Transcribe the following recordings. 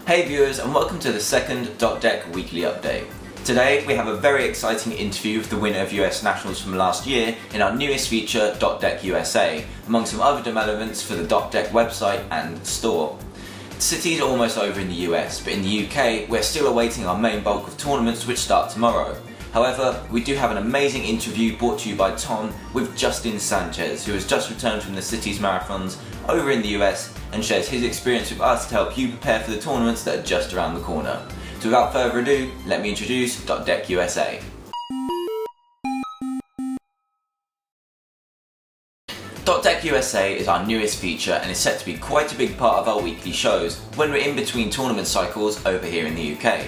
Hey viewers, and welcome to the second DotDeck weekly update. Today we have a very exciting interview with the winner of US Nationals from last year in our newest feature, DotDeck USA, among some other developments for the DotDeck website and store. The city's almost over in the US, but in the UK we're still awaiting our main bulk of tournaments which start tomorrow. However, we do have an amazing interview brought to you by Tom with Justin Sanchez, who has just returned from the city's marathons over in the US and shares his experience with us to help you prepare for the tournaments that are just around the corner. So without further ado, let me introduce DotDeck USA. DotDeck USA is our newest feature and is set to be quite a big part of our weekly shows when we're in between tournament cycles over here in the UK.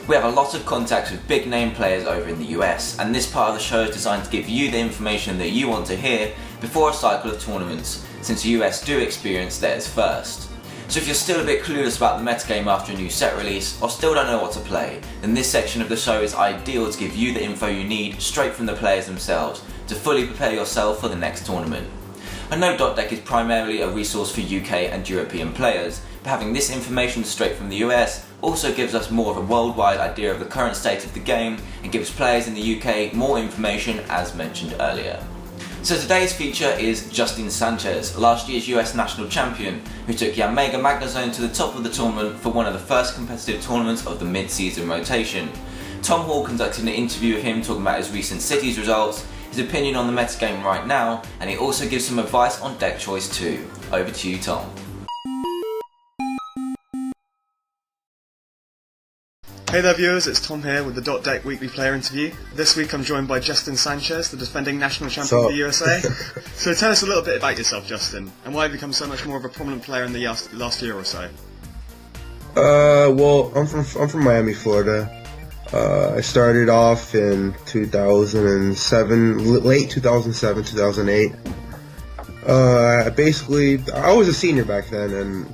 We have a lot of contacts with big name players over in the US, and this part of the show is designed to give you the information that you want to hear before a cycle of tournaments, since the US do experience theirs first. So if you're still a bit clueless about the metagame after a new set release, or still don't know what to play, then this section of the show is ideal to give you the info you need straight from the players themselves, to fully prepare yourself for the next tournament. I know DotDeck is primarily a resource for UK and European players, but having this information straight from the US also gives us more of a worldwide idea of the current state of the game and gives players in the UK more information as mentioned earlier. So today's feature is Justin Sanchez, last year's US national champion, who took Magnezone to the top of the tournament for one of the first competitive tournaments of the mid-season rotation. Tom Hall conducted an interview with him talking about his recent cities results, his opinion on the metagame right now, and he also gives some advice on deck choice too. Over to you, Tom. Hey there viewers, it's Tom here with the DotDeck weekly player interview. This week I'm joined by Justin Sanchez, the defending national champion of the USA. So tell us a little bit about yourself, Justin, and why you've become so much more of a prominent player in the last year or so. Well, I'm from Miami, Florida. I started off in 2007, late 2007, 2008. Basically, I was a senior back then, and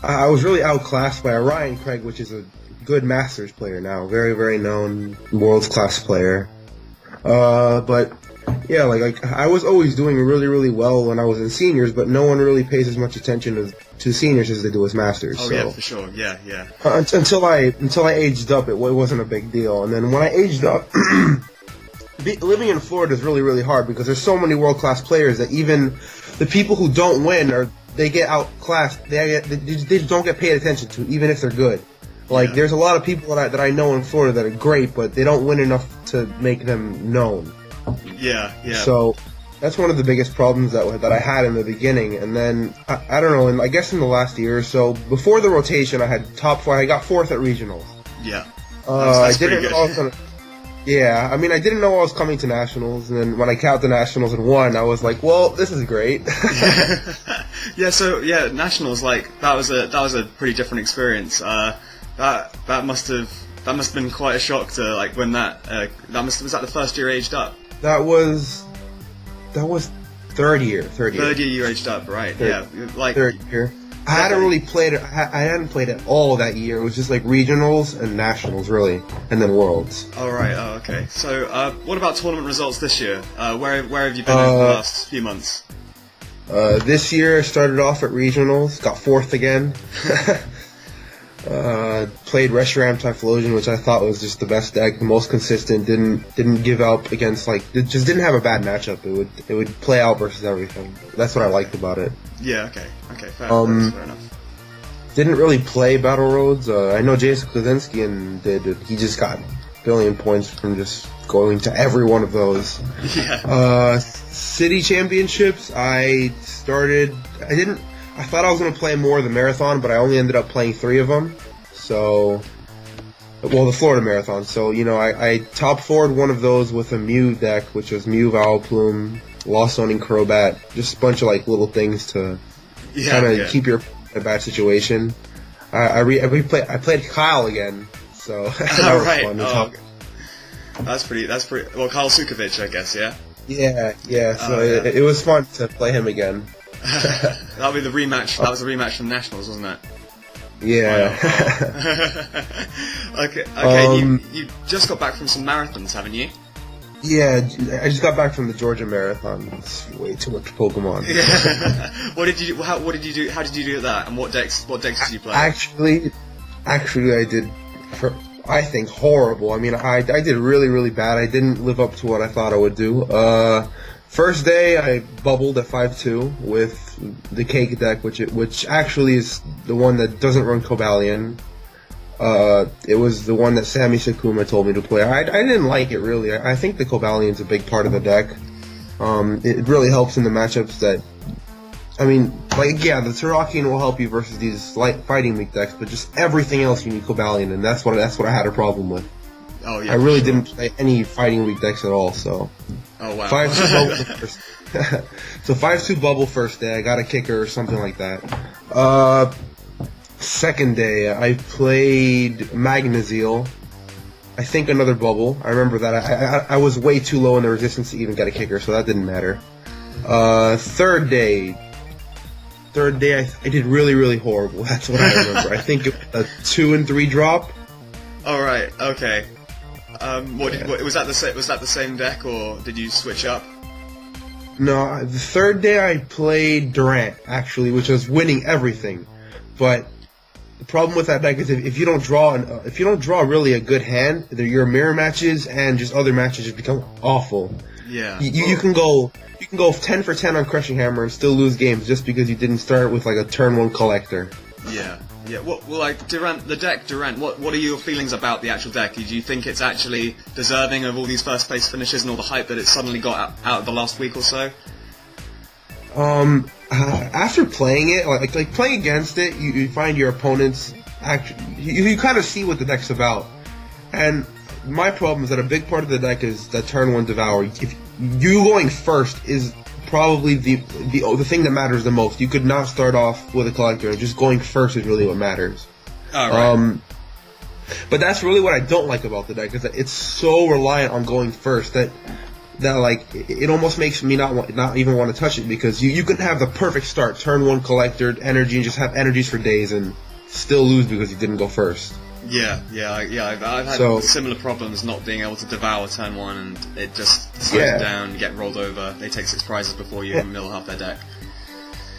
I was really outclassed by Ryan Craig, which is a good Masters player now, very, very known world class player. But yeah, like I was always doing really, really well when I was in seniors, but no one really pays as much attention to seniors as they do as Masters. Oh, so, yeah, for sure, yeah. Until I aged up, it wasn't a big deal, and then when I aged up, living in Florida is really, really hard because there's so many world class players that even the people who don't win they get outclassed. They just don't get paid attention to, even if they're good. Like, there's a lot of people that I know in Florida that are great, but they don't win enough to make them known. Yeah. So that's one of the biggest problems that I had in the beginning. And then, I don't know, and I guess in the last year or so, before the rotation, I had top 4. I got 4th at regionals. Yeah. I didn't know I was gonna... Yeah, I mean, I didn't know I was coming to nationals, and then when I got to nationals and won, I was like, well, this is great. Yeah, nationals, like, that was a pretty different experience. That must have been quite a shock to, like, when was that the first year aged up? That was third year. Third year you aged up, right? Third year. I hadn't really played it. I hadn't played it all that year. It was just like regionals and nationals, really, and then worlds. Oh right. Oh okay. So what about tournament results this year? Where have you been over the last few months? This year I started off at regionals, got 4th again. Played Reshiram Typhlosion, which I thought was just the best deck, the most consistent. Didn't give up against, like, it just didn't have a bad matchup. It would play out versus everything. That's what I liked about it. Yeah. Okay. Fair enough. Didn't really play Battle Roads. I know Jason Klazinski did. He just got billion points from just going to every one of those. Yeah. City championships. I thought I was going to play more of the marathon, but I only ended up playing 3 of them. So, well, the Florida Marathon. So, I top 4'd one of those with a Mew deck, which was Mew, Vileplume, Lost Zoning Crobat, just a bunch of, like, little things to kind of keep your in a bad situation. I played Kyle again, so that was fun. That's pretty. Well, Kyle Sukovic, I guess, yeah. Yeah. So it was fun to play him again. That'll be the rematch. That was the rematch from Nationals, wasn't it? Yeah. Wow. Okay. You just got back from some marathons, haven't you? Yeah, I just got back from the Georgia Marathon. It's way too much Pokemon. Yeah. What did you do? How did you do that? And what decks did you play? Actually, Actually, I think horrible. I mean, I did really, really bad. I didn't live up to what I thought I would do. First day, I bubbled at 5-2 with the cake deck, which actually is the one that doesn't run Cobalion. It was the one that Sammy Sakuma told me to play. I didn't like it, really. I think the Cobalion's a big part of the deck. It really helps in the matchups that... I mean, like, yeah, the Terrakion will help you versus these light fighting weak decks, but just everything else you need Cobalion, and that's what I had a problem with. Oh, yeah, I really didn't play any fighting weak decks at all, so... Oh, wow. 5-2 bubble first. So 5-2 bubble first day, I got a kicker or something like that. Second day, I played Magnezone. I think another bubble. I remember that. I was way too low in the resistance to even get a kicker, so that didn't matter. Third day, I did really, really horrible. That's what I remember. I think it was a 2 and 3 drop. All right. Okay. Was that the same deck, or did you switch up? No, the third day I played Durant, actually, which was winning everything. But the problem with that deck is if you don't draw really a good hand, your mirror matches and just other matches just become awful. Yeah. You can go 10 for 10 on Crushing Hammer and still lose games just because you didn't start with like a turn 1 collector. Yeah. Yeah. Well, like Durant, what are your feelings about the actual deck? Do you think it's actually deserving of all these first place finishes and all the hype that it's suddenly got out of the last week or so? After playing it, like playing against it, you find your opponents you kind of see what the deck's about. And my problem is that a big part of the deck is that turn 1 Devour. If you going first is probably the thing that matters the most. You could not start off with a collector. Just going first is really what matters. Oh, right. But that's really what I don't like about the deck, is that it's so reliant on going first that like it almost makes me not even want to touch it, because you can have the perfect start, turn 1 collector energy, and just have energies for days and still lose because you didn't go first. Yeah. I've had similar problems not being able to devour turn 1, and it just slows down, get rolled over. They take 6 prizes before you even mill half their deck.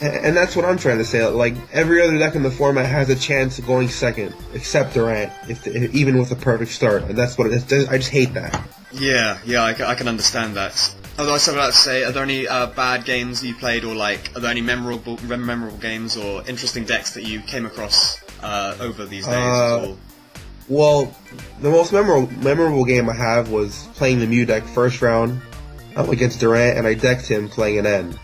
And that's what I'm trying to say. Like, every other deck in the format has a chance of going second, except Durant, even with a perfect start. And that's what it is. I just hate that. Yeah, I can understand that. Although I was about to say, are there any bad games you played, or like, are there any memorable games or interesting decks that you came across over these days at all? Well, the most memorable game I have was playing the Mew deck first round against Durant, and I decked him playing an N.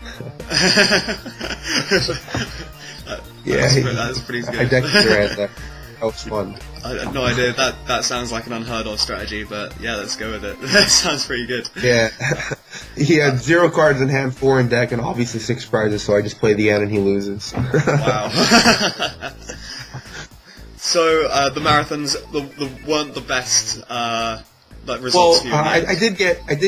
That's pretty good. I decked Durant there. That was fun. I had no idea. That sounds like an unheard of strategy, but yeah, let's go with it. That sounds pretty good. Yeah. He had 0 cards in hand, 4 in deck, and obviously 6 prizes, so I just play the N and he loses. Wow. So, the marathons weren't the best results for you. I did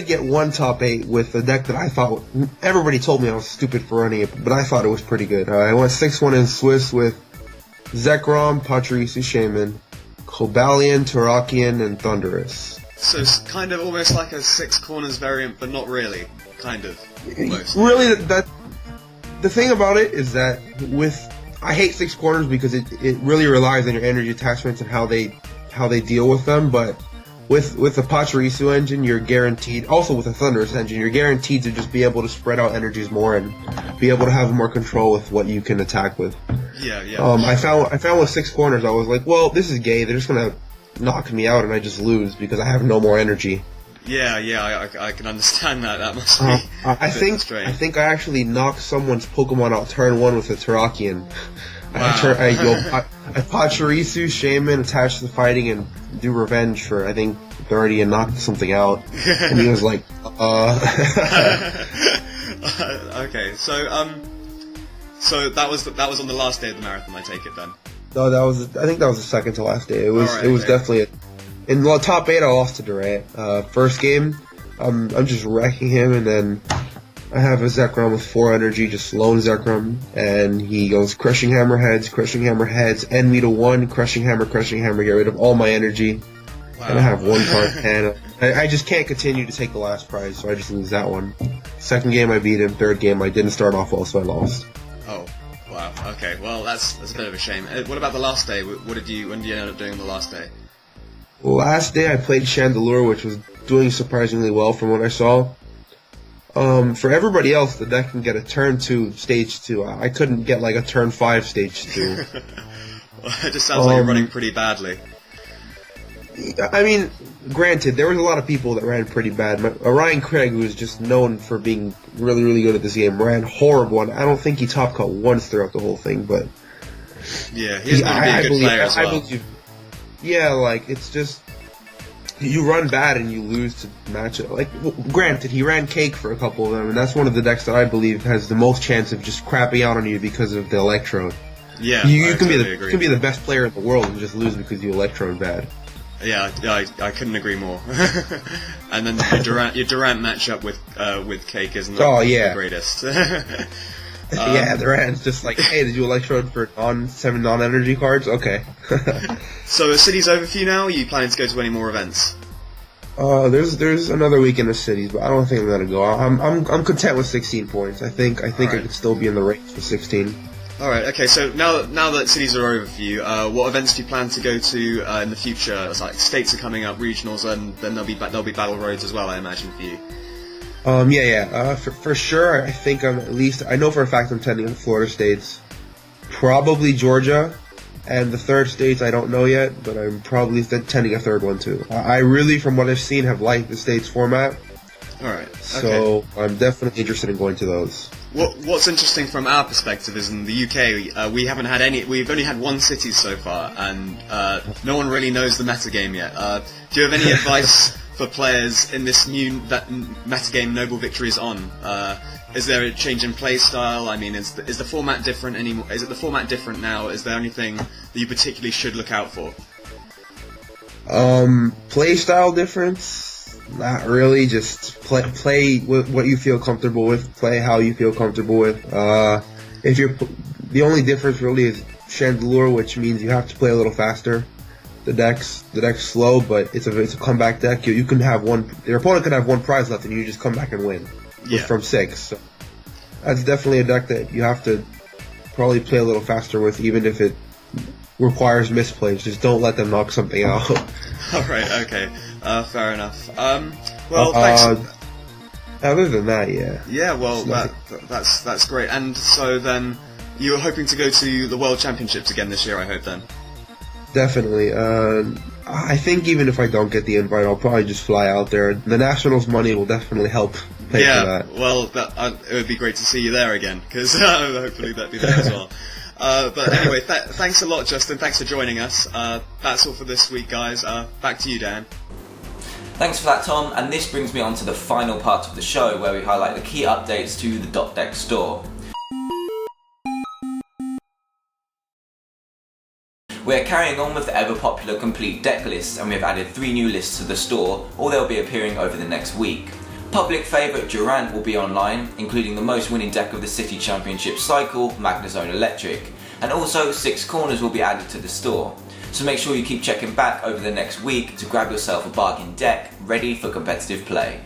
get 1 top 8 with a deck that I thought, everybody told me I was stupid for running it, but I thought it was pretty good. I went 6-1 in Swiss with Zekrom, Pachirisu Shaman, Cobalion, Terrakion, and Thunderous. So it's kind of almost like a 6 corners variant, but not really. Kind of. Almost. Really, the thing about it is that I hate 6 corners because it really relies on your energy attachments and how they deal with them, but with the Pachirisu engine, you're guaranteed, also with the Thunderous engine, you're guaranteed to just be able to spread out energies more and be able to have more control with what you can attack with. Yeah. I found with 6 corners, I was like, well, this is gay, they're just gonna knock me out and I just lose because I have no more energy. Yeah, I can understand that. That must be I think I actually knocked someone's Pokemon out turn 1 with a Terrakion. Wow. I Pachirisu, Shaman, attach the fighting, and do revenge for, I think, 30 and knock something out. And he was like, Okay, so that was on the last day of the marathon, I take it then? No, I think that was the second to last day. It was definitely in the top 8 I lost to Durant. First game, I'm just wrecking him, and then I have a Zekrom with 4 energy, just lone Zekrom, and he goes Crushing Hammer heads, end me to 1, Crushing Hammer, get rid of all my energy, wow. And I have 1 card, and I just can't continue to take the last prize, so I just lose that one. Second game I beat him, third game I didn't start off well, so I lost. Oh, Wow. Okay. Well, that's a bit of a shame. What about the last day? When did you end up doing the last day? Last day I played Chandelure, which was doing surprisingly well from what I saw. For everybody else, the deck can get a turn 2 stage 2. I couldn't get like a turn 5 stage 2. Well, it just sounds like you're running pretty badly. I mean, granted, there was a lot of people that ran pretty bad. Ryan Craig, who is just known for being really, really good at this game, ran horrible. And I don't think he top cut once throughout the whole thing, but yeah, he's going to be a good player as well. Yeah, like, it's just, you run bad and you lose to match it. Like, granted, he ran Cake for a couple of them, and that's one of the decks that I believe has the most chance of just crapping out on you because of the Electrode. Yeah, you can be the best player in the world and just lose because you Electrode bad. Yeah, I couldn't agree more. And then your Durant matchup with Cake isn't the greatest. Yeah, Durant's just like, hey, did you Electrode for 7 non-energy cards? Okay. So the city's over for you now? Are you planning to go to any more events? There's another week in the cities, but I don't think I'm gonna go. I'm content with 16 points. I think I could still be in the race for 16. All right. Okay. So now that cities are over for you, what events do you plan to go to in the future? It's like states are coming up, regionals, and then there'll be battle roads as well, I imagine, for you. For sure, I think I know for a fact I'm tending to Florida states, probably Georgia, and the third states I don't know yet, but I'm probably tending a third one too. I really, from what I've seen, have liked the states format. All right. So I'm definitely interested in going to those. What's interesting from our perspective is in the UK, we've only had one city so far, and no one really knows the metagame yet. Do you have any advice for players in this new metagame Noble Victory is on? Is there a change in play style? I mean, is the format different anymore? Is it the format different now? Is there anything that you particularly should look out for? Play style difference? Not really. Just play with what you feel comfortable with. Play how you feel comfortable with. The only difference really is Chandelure, which means you have to play a little faster. The deck's slow, but it's a comeback deck. You can have your opponent can have one prize left, and you just come back and win from 6. So that's definitely a deck that you have to probably play a little faster with, even if it requires misplays. Just don't let them knock something out. All right. Okay. Fair enough. Well, thanks. Other than that, yeah. Yeah. Well, that's great. And so then, you're hoping to go to the World Championships again this year, I hope. Then. Definitely. I think even if I don't get the invite, I'll probably just fly out there. The Nationals money will definitely help pay for that. Well, it would be great to see you there again, because hopefully that'd be there as well. But anyway, thanks a lot, Justin. Thanks for joining us. That's all for this week, guys. Back to you, Dan. Thanks for that, Tom. And this brings me on to the final part of the show, where we highlight the key updates to the DotDeck store. We're carrying on with the ever popular complete deck lists, and we have added 3 new lists to the store, or they'll be appearing over the next week. Public favourite Durant will be online, including the most winning deck of the City Championship cycle, Magnezone Eelektrik, and also 6 corners will be added to the store. So make sure you keep checking back over the next week to grab yourself a bargain deck ready for competitive play.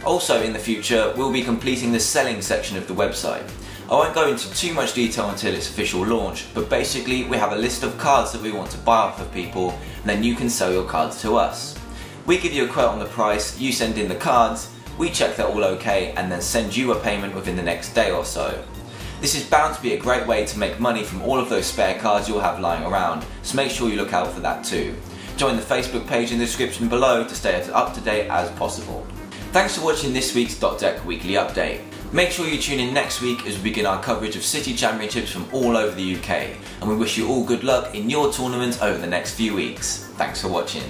Also in the future, we'll be completing the selling section of the website. I won't go into too much detail until its official launch, but basically we have a list of cards that we want to buy off of people, and then you can sell your cards to us. We give you a quote on the price, you send in the cards, we check they're all okay, and then send you a payment within the next day or so. This is bound to be a great way to make money from all of those spare cards you'll have lying around, so make sure you look out for that too. Join the Facebook page in the description below to stay as up to date as possible. Thanks for watching this week's DotDeck Weekly Update. Make sure you tune in next week as we begin our coverage of City Championships from all over the UK, and we wish you all good luck in your tournaments over the next few weeks. Thanks for watching.